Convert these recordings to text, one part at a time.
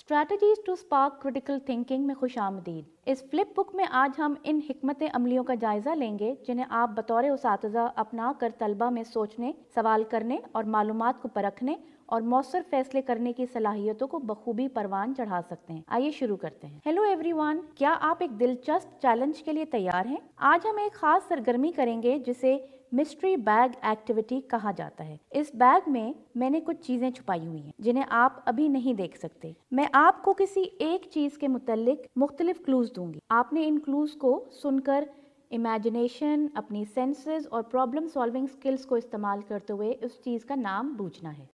Strategies to spark critical thinking में खुश आमदीद। इस फ्लिप बुक में आज हम इन हिकमत अमलियों का जायजा लेंगे जिन्हें आप बतौर उसातिज़ा अपना कर तलबा में सोचने, सवाल करने और मालूमात को परखने और मौसर फैसले करने की सलाहियतों को बखूबी परवान चढ़ा सकते हैं। आइए शुरू करते हैं। हेलो एवरीवन, क्या आप एक दिलचस्प चैलेंज के लिए तैयार हैं? आज हम एक खास सरगर्मी करेंगे जिसे मिस्ट्री बैग एक्टिविटी कहा जाता है। इस बैग में मैंने कुछ चीजें छुपाई हुई हैं जिन्हें आप अभी नहीं देख सकते। मैं आपको किसी एक चीज के मुतल्लिक मुख्तलिफ क्लूज दूंगी। आपने इन क्लूज को सुनकर इमेजिनेशन, अपनी सेंसेस और प्रॉब्लम सॉल्विंग स्किल्स को इस्तेमाल करते हुए उस चीज का नाम बूझना है।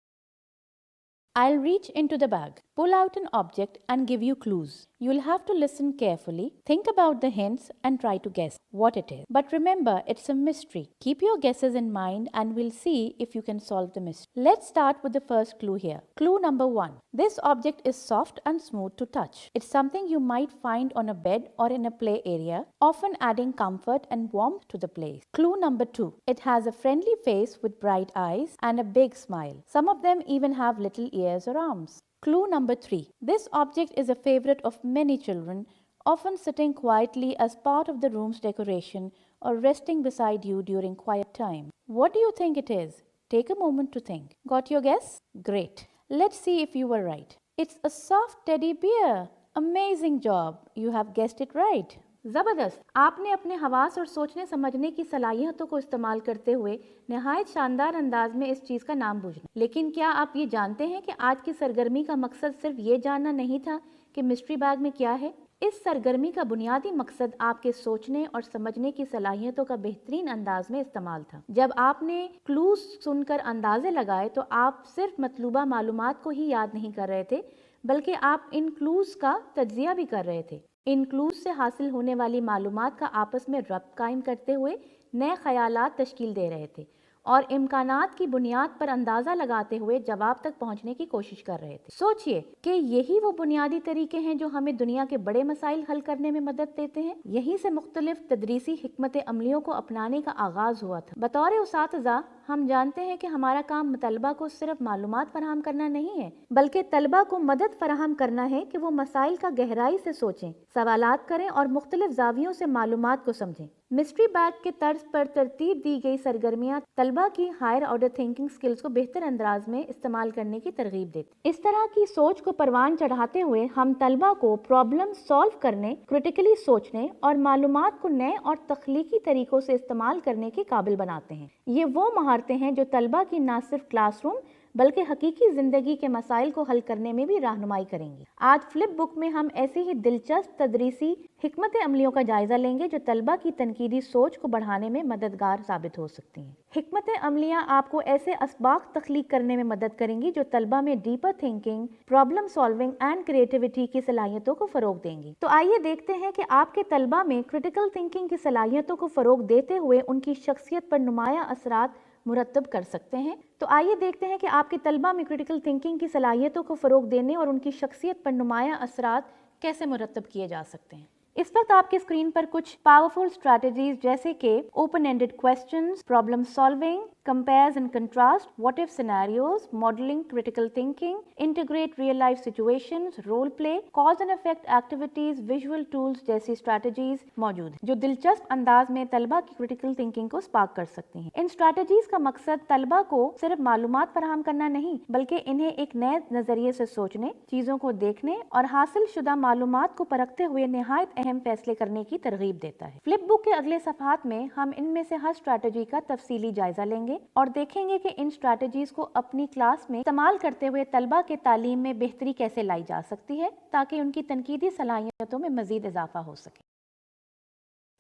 I'll reach into the bag, pull out an object and give you clues. You'll have to listen carefully, think about the hints and try to guess what it is. But remember, it's a mystery. Keep your guesses in mind and we'll see if you can solve the mystery. Let's start with the first clue here. Clue number 1. This object is soft and smooth to touch. It's something you might find on a bed or in a play area, often adding comfort and warmth to the place. Clue number 2. It has a friendly face with bright eyes and a big smile. Some of them even have little ears or arms. Clue number 3. This object is a favorite of many children, often sitting quietly as part of the room's decoration or resting beside you during quiet time. What do you think it is? Take a moment to think. Got your guess? Great. Let's see if you were right. It's a soft teddy bear. Amazing job. You have guessed it right. जबरदस्त! आपने अपने हवास और सोचने समझने की सलाहियतों को इस्तेमाल करते हुए नहायत शानदार अंदाज में इस चीज का नाम बूझना। लेकिन क्या आप ये जानते हैं कि आज की सरगर्मी का मकसद सिर्फ ये जानना नहीं था कि मिस्ट्री बैग में क्या है? इस सरगर्मी का बुनियादी मकसद आपके सोचने और समझने की सलाहियतों का बेहतरीन अंदाज में इस्तेमाल था। जब आपने क्लूज सुनकर अंदाजे लगाए तो आप सिर्फ मतलूबा मालूमात को ही याद नहीं कर रहे थे, बल्कि आप इन क्लूज का तज्जिया भी कर रहे थे। इन क्लूज से हासिल होने वाली मालूमात का आपस में रब्त कायम करते हुए नए ख्यालात तश्कील दे रहे थे और इम्कानात की बुनियाद पर अंदाज़ा लगाते हुए जवाब तक पहुंचने की कोशिश कर रहे थे। सोचिए कि यही वो बुनियादी तरीके हैं जो हमें दुनिया के बड़े मसाइल हल करने में मदद देते हैं। यहीं से मुख्तलिफ तदरीसी हिकमत अमलियों को अपनाने का आगाज हुआ था। बतौर उसातिज़ा हम जानते हैं कि हमारा काम तलबा को सिर्फ मालूमात फराहम करना नहीं है, बल्कि तलबा को मदद फराहम करना है कि वो मसाइल का गहराई से सोचें, सवालात करें और मुख्तलिफ जावियों से मालूमात को समझें। मिस्ट्री बैग के तर्ज पर तरतीब दी गई सरगर्मियां तलबा की हायर ऑर्डर थिंकिंग स्किल्स को बेहतर अंदाज में इस्तेमाल करने की तरगीब देती। इस तरह की सोच को परवान चढ़ाते हुए हम तलबा को प्रॉब्लम सॉल्व करने, क्रिटिकली सोचने और मालूमात को नए और तख्लीकी तरीकों से इस्तेमाल करने के काबिल बनाते हैं। ये वो महारतें हैं जो तलबा की न सिर्फ क्लासरूम बल्कि हकीकी जिंदगी के मसाइल को हल करने में भी रहनुमाई करेंगी। आज फ्लिप बुक में हम ऐसी ही दिलचस्प तदरीसी हिकमत अमलियों का जायजा लेंगे जो तलबा की तनकीदी सोच को बढ़ाने में मददगार साबित हो सकती हैं। हिकमत अमलियां आपको ऐसे असबाक तख्लीक करने में मदद करेंगी जो तलबा में deeper thinking, problem solving and creativity की सलाहियतों को फरोग देंगी। तो आइए देखते हैं कि आपके तलबा में क्रिटिकल थिंकिंग की सलाहियतों को फरोग देते हुए उनकी शख्सियत पर नुमाया असरात मुरतब कर सकते हैं। तो आइए देखते हैं कि आपके तलबा में क्रिटिकल थिंकिंग की सलाहियतों को फ़रोग देने और उनकी शख्सियत पर नुमाया असरात कैसे मुरतब किए जा सकते हैं। इस वक्त आपके स्क्रीन पर कुछ पावरफुल स्ट्रैटेजीज जैसे कि open ended questions, problem solving, compares and contrast, what if scenarios, modelling critical thinking, integrate real life situations, role play, cause and effect activities, visual tools जैसी स्ट्रैटेजीज मौजूद हैं जो दिलचस्प अंदाज में तलबा की क्रिटिकल थिंकिंग को स्पार्क कर सकती हैं। इन स्ट्रैटेजीज का मकसद तलबा को सिर्फ मालूमात फराहम करना नहीं, बल्कि इन्हें एक नए नजरिए से सोचने, चीजों को देखने और हासिल शुदा मालूमात को परखते हुए निहायत अहम फैसले करने की तरगीब देता है। फ्लिप बुक के अगले सफ़हात में हम इनमें से हर स्ट्रैटेजी का तफसीली जायजा लेंगे और देखेंगे कि इन स्ट्रैटेजीज को अपनी क्लास में इस्तेमाल करते हुए तलबा के तालीम में बेहतरी कैसे लाई जा सकती है ताकि उनकी तनकीदी सलाहियतों में मजीद इजाफा हो सके।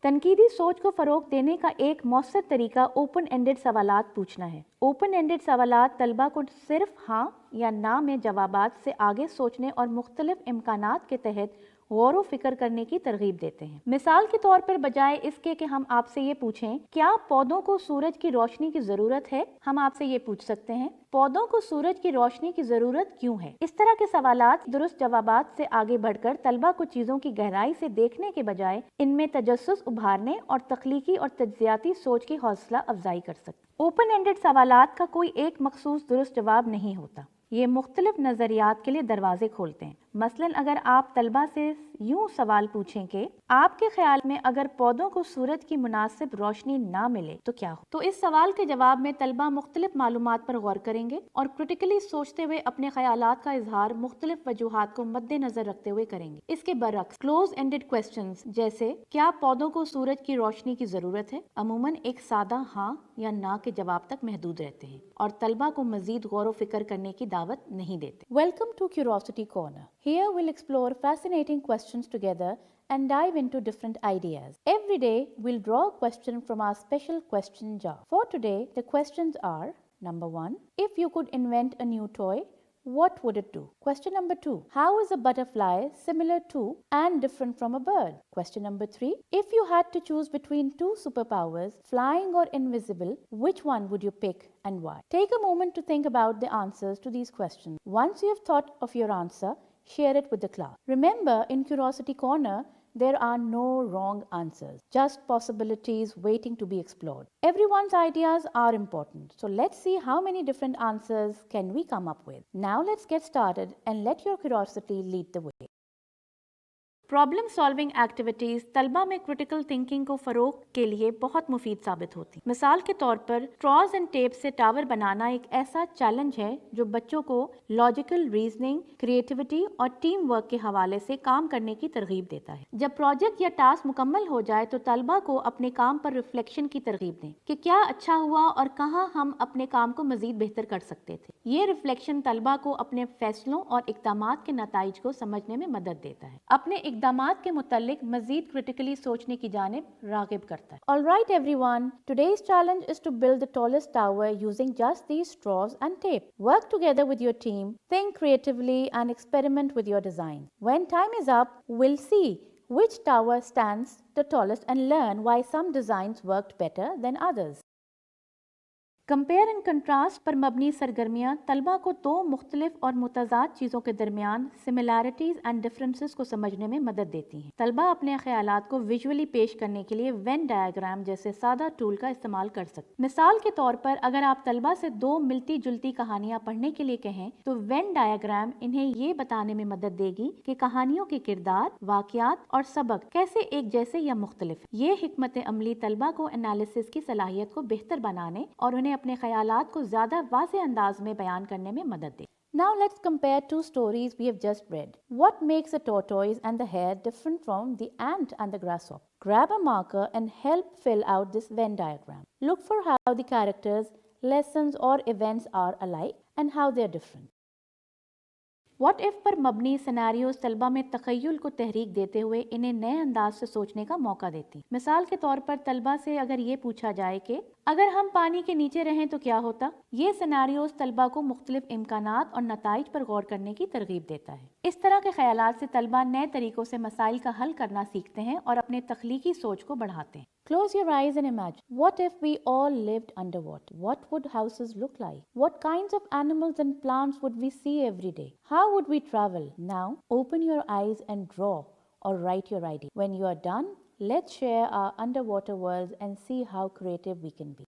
तनकीदी सोच को फरोग देने का एक मौसर तरीका ओपन एंडेड सवालात पूछना है। ओपन एंडेड सवालात तलबा को सिर्फ हाँ या ना में जवाबात से आगे सोचने और मुख्तलिफ इम्कानात के तहत गौर व फिक्र करने की तरगीब देते हैं। मिसाल के तौर पर बजाय इसके कि हम आपसे ये पूछें क्या पौधों को सूरज की रोशनी की जरूरत है, हम आपसे ये पूछ सकते हैं पौधों को सूरज की रोशनी की जरूरत क्यों है। इस तरह के सवालात दुरुस्त जवाबात से आगे बढ़कर तलबा को चीजों की गहराई से देखने के बजाय इनमें तजस्सुस उभारने और तख्लीकी और तज्जियाती सोच की हौसला अफजाई कर सकते। ओपन एंडेड सवालात का कोई एक मखसूस दुरुस्त जवाब नहीं होता, ये मुख्तलिफ नजरियात के लिए दरवाजे खोलते हैं। मसलन अगर आप तलबा से यूं सवाल पूछें कि आपके ख्याल में अगर पौधों को सूरज की मुनासिब रोशनी ना मिले तो क्या हो, तो इस सवाल के जवाब में तलबा मुख्तलिफ मालूमात पर गौर करेंगे और क्रिटिकली सोचते हुए अपने ख्यालात का इजहार मुख्तलिफ वजूहात को मद्देनजर रखते हुए करेंगे। इसके बरअक्स क्लोज एंडेड क्वेश्चंस जैसे क्या पौधों को सूरज की रोशनी की जरूरत है अमूमन एक सादा हाँ या ना के जवाब तक महदूद रहते हैं और तलबा को मजीद गौर व फिक्र करने की दावत नहीं देते। Welcome to curiosity corner. Here we'll explore fascinating questions together and dive into different ideas. Every day we'll draw a question from our special question jar. For today, the questions are: number 1, if you could invent a new toy, what would it do? Question number 2, how is a butterfly similar to and different from a bird? Question number 3, if you had to choose between two superpowers, flying or invisible, which one would you pick and why? Take a moment to think about the answers to these questions. Once you have thought of your answer, share it with the class. Remember, in Curiosity Corner, there are no wrong answers, just possibilities waiting to be explored. Everyone's ideas are important, so let's see how many different answers can we come up with. Now let's get started and let your curiosity lead the way. Problem solving activities तलबा में critical thinking को फरोग के लिए बहुत मुफीद साबित होती। मिसाल के तौर पर स्ट्रॉज एंड टेप से टावर बनाना एक ऐसा चैलेंज है जो बच्चों को लॉजिकल रीजनिंग, क्रिएटिविटी और टीम वर्क के हवाले से काम करने की तरगीब देता है। जब प्रोजेक्ट या टास्क मुकम्मल हो जाए तो तलबा को अपने काम पर रिफ्लेक्शन की तरगीब दें कि क्या अच्छा हुआ और कहाँ हम अपने काम को मजीद बेहतर कर सकते थे। ये रिफ्लेक्शन तलबा को अपने फैसलों और इक़दामात के नताइज को समझने में मदद देता है, अपने इक़दामात के मुतालिक मजीद क्रिटिकली सोचने की जानिब रागिब करता है। All right everyone, today's challenge is to build the tallest tower using just these straws and tape. Work together with your team, think creatively and experiment with your design. When time is up, we'll see which tower stands the tallest and learn why some designs worked better than others. Compare and contrast पर मबनी सरगर्मियाँ तलबा को दो मुख्तलिफ और मुतज़ाद चीज़ों के दरमियान similarities and differences को समझने में मदद देती हैं। तलबा अपने ख्यालात को विजुअली पेश करने के लिए वेन डायग्राम जैसे सादा टूल का इस्तेमाल कर सकते। मिसाल के तौर पर अगर आप तलबा से दो मिलती जुलती कहानियाँ पढ़ने के लिए कहें तो वेन डायग्राम इन्हें ये बताने में मदद देगी कि कहानियों के किरदार, वाक़यात और सबक कैसे एक जैसे या मुख्तलिफ। ये हिकमत अमली तलबा को एनालिसिस की सलाहियत को बेहतर बनाने और उन्हें अपने ख्यालात को ज्यादा वाज़ेह अंदाज में बयान करने में मदद दे। Now let's compare two stories we have just read. What makes the tortoise and the hare different from the ant and the grasshopper? Grab a marker and help fill out this Venn diagram. Look for how the characters, lessons or events are alike and how they are different. What if पर मबनी scenarios तलबा में तखय्युल को तहरीक देते हुए इन्हें नए अंदाज से सोचने का मौका देती। मिसाल के तौर पर तलबा से अगर ये पूछा जाए कि अगर हम पानी के नीचे रहें तो क्या होता, ये सिनेरियोज तलबा को मुख्तलिफ इम्कानात और नताइज पर गौर करने की तरगीब देता है। इस तरह के ख्यालात से तलबा नए तरीकों से मसाइल का हल करना सीखते हैं और अपने तख्लीकी सोच को बढ़ाते हैं। Close your eyes and imagine. What if we all lived underwater? What would houses look like? What kinds of animals and plants would we see every day? How would we travel? Now, open your eyes and draw or write your idea. When you are done, let's share our underwater worlds and see how creative we can be.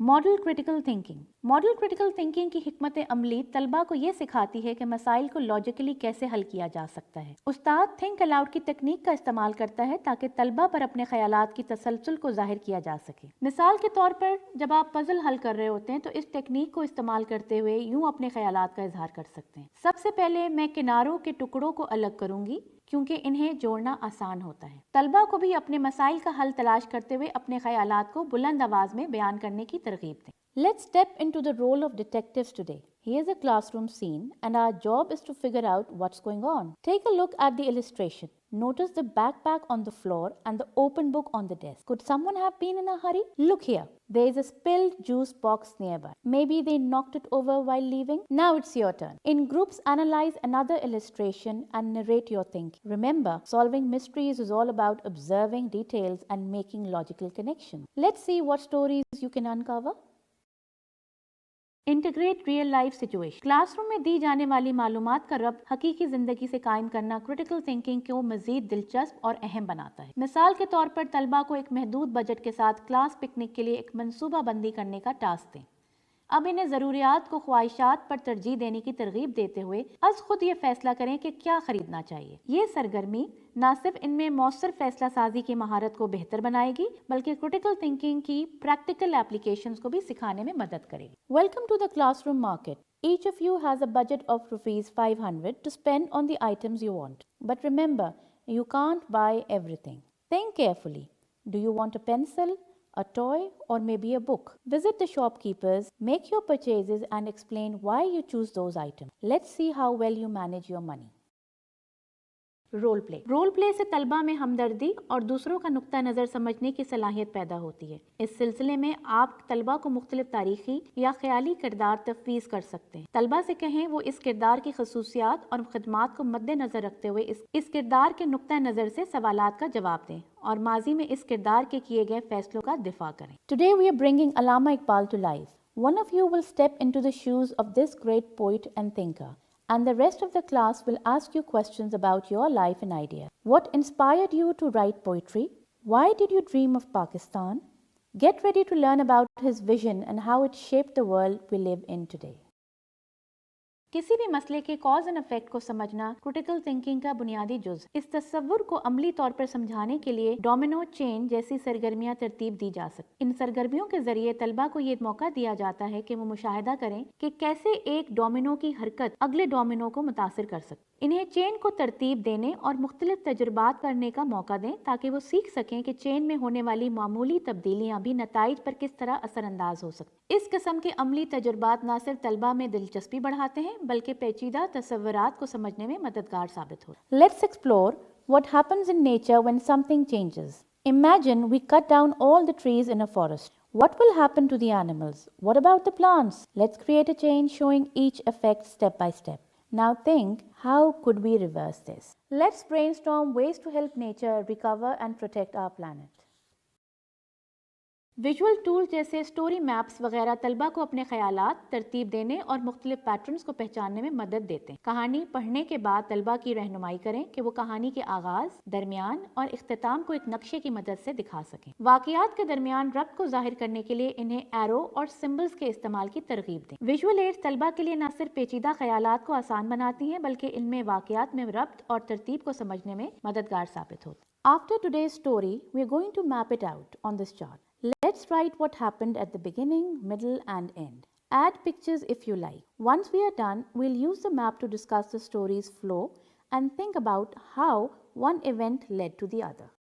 Model critical thinking. Model critical thinking की हिकमत अमली तलबा को ये सिखाती है कि मसाइल को लॉजिकली कैसे हल किया जा सकता है। उस्ताद थिंक अलाउड की तकनीक का इस्तेमाल करता है ताकि तलबा पर अपने ख्यालात की तसलसल को जाहिर किया जा सके। मिसाल के तौर पर जब आप पजल हल कर रहे होते हैं तो इस टेक्निक को इस्तेमाल करते हुए यूं अपने ख्यालात का इजहार कर सकते हैं। सबसे पहले मैं किनारों के टुकड़ों को अलग करूंगी क्योंकि इन्हें जोड़ना आसान होता है। तलबा को भी अपने मसाइल का हल तलाश करते हुए अपने ख्यालात को बुलंद आवाज में बयान करने की तरगीब दें। Let's step into the role of detectives today. Here's a classroom scene and our job is to figure out what's going on. Take a look at the illustration. Notice the backpack on the floor and the open book on the desk. Could someone have been in a hurry? Look here. There is a spilled juice box nearby. Maybe they knocked it over while leaving. Now it's your turn. In groups, analyze another illustration and narrate your thinking. Remember, solving mysteries is all about observing details and making logical connections. Let's see what stories you can uncover. Integrate real life situation. Classroom में दी जाने वाली मालूमात का रब्त हकीकी जिंदगी से कायम करना क्रिटिकल थिंकिंग को मजीद दिलचस्प और अहम बनाता है। मिसाल के तौर पर तलबा को एक महदूद बजट के साथ क्लास पिकनिक के लिए एक मंसूबा बंदी करने का टास्क दें। अब इन्हें ज़रूरियात को ख्वाहिशात पर तरजीह देने की तरगीब देते हुए अज खुद ये फैसला करें कि क्या खरीदना चाहिए। ये सरगर्मी न सिर्फ इनमें मौसर फैसला साजी की महारत को बेहतर बनाएगी बल्कि क्रिटिकल थिंकिंग की प्रैक्टिकल एप्लीकेशंस को भी सिखाने में मदद करेगी। Welcome to the classroom market. Each of you has a budget of rupees 500 to spend on the items you want. But remember, you can't buy everything. Think carefully. Do you want a pencil, a toy, or maybe a book? Visit the shopkeepers, make your purchases, and explain why you choose those items. Let's see how well you manage your money. Role play से तलबा में हमदर्दी और दूसरों का नुक्ता नज़र समझने की सलाहियत पैदा होती है। इस सिलसिले में आप तलबा को मुख्तलिफ तारीखी या ख्याली किरदार तफवीज़ कर सकते हैं। तलबा से कहें वो इस किरदार की खसूसियात और खदमात को मद्देनज़र रखते हुए इस किरदार के नुक्ता नज़र से सवालात का जवाब दें और माजी में इस किरदार के किए गए फैसलों का दिफा करें। Today we are bringing Allama Iqbal to life. One of you will step into the shoes of this great poet and thinker, and the rest of the class will ask you questions about your life and ideas. What inspired you to write poetry? Why did you dream of Pakistan? Get ready to learn about his vision and how it shaped the world we live in today. किसी भी मसले के cause and effect को समझना critical thinking का बुनियादी जुज। इस तस्वुर को अमली तौर पर समझाने के लिए डोमिनो चेन जैसी सरगर्मियां तरतीब दी जा सकती। इन सरगर्मियों के जरिए तलबा को ये मौका दिया जाता है कि वो मुशाहिदा करें कि कैसे एक डोमिनो की हरकत अगले डोमिनो को मुतासिर कर सकती। इन्हें चेन को तरतीब देने और मुख्तलिफ तजुर्बात करने का मौका दें ताकि वो सीख सकें कि चेन में होने वाली मामूली तब्दीलियां भी नताइज पर किस तरह असरअंदाज हो सकती। इस किस्म के अमली तजुर्बात न सिर्फ तलबा में दिलचस्पी बढ़ाते हैं बल्कि पेचीदा तस्वुरात को समझने में मददगार साबित हो। Let's explore what happens in nature when something changes. Imagine we cut down all the trees in a forest. What will happen to the animals? What about the plants? Let's create a chain showing each effect step by step. Now think, how could we reverse this? Let's brainstorm ways to help nature recover and protect our planet. Visual tool जैसे story maps वगैरह तलबा को अपने ख्यालात तरतीब देने और मुख्तलिफ पैटर्न्स को पहचानने में मदद देते हैं। कहानी पढ़ने के बाद तलबा की रहनुमाई करें कि वो कहानी के आगाज, दरमियान और इख्तिताम को एक नक्शे की मदद से दिखा सकें। वाक़ियात के दरमियान रब्त को जाहिर करने के लिए इन्हें एरो और सिम्बल्स के इस्तेमाल की तरगीब दें। विजुअल एड्स तलबा के लिए न सिर्फ पेचीदा ख्यालात को आसान बनाती हैं बल्कि इनमें वाक़ियात में रब्त और तरतीब को समझने में मददगार साबित होती है। After today's story, we are going to map it out on this chart. Let's write what happened at the beginning, middle, and end. Add pictures if you like. Once we are done, we'll use the map to discuss the story's flow and think about how one event led to the other.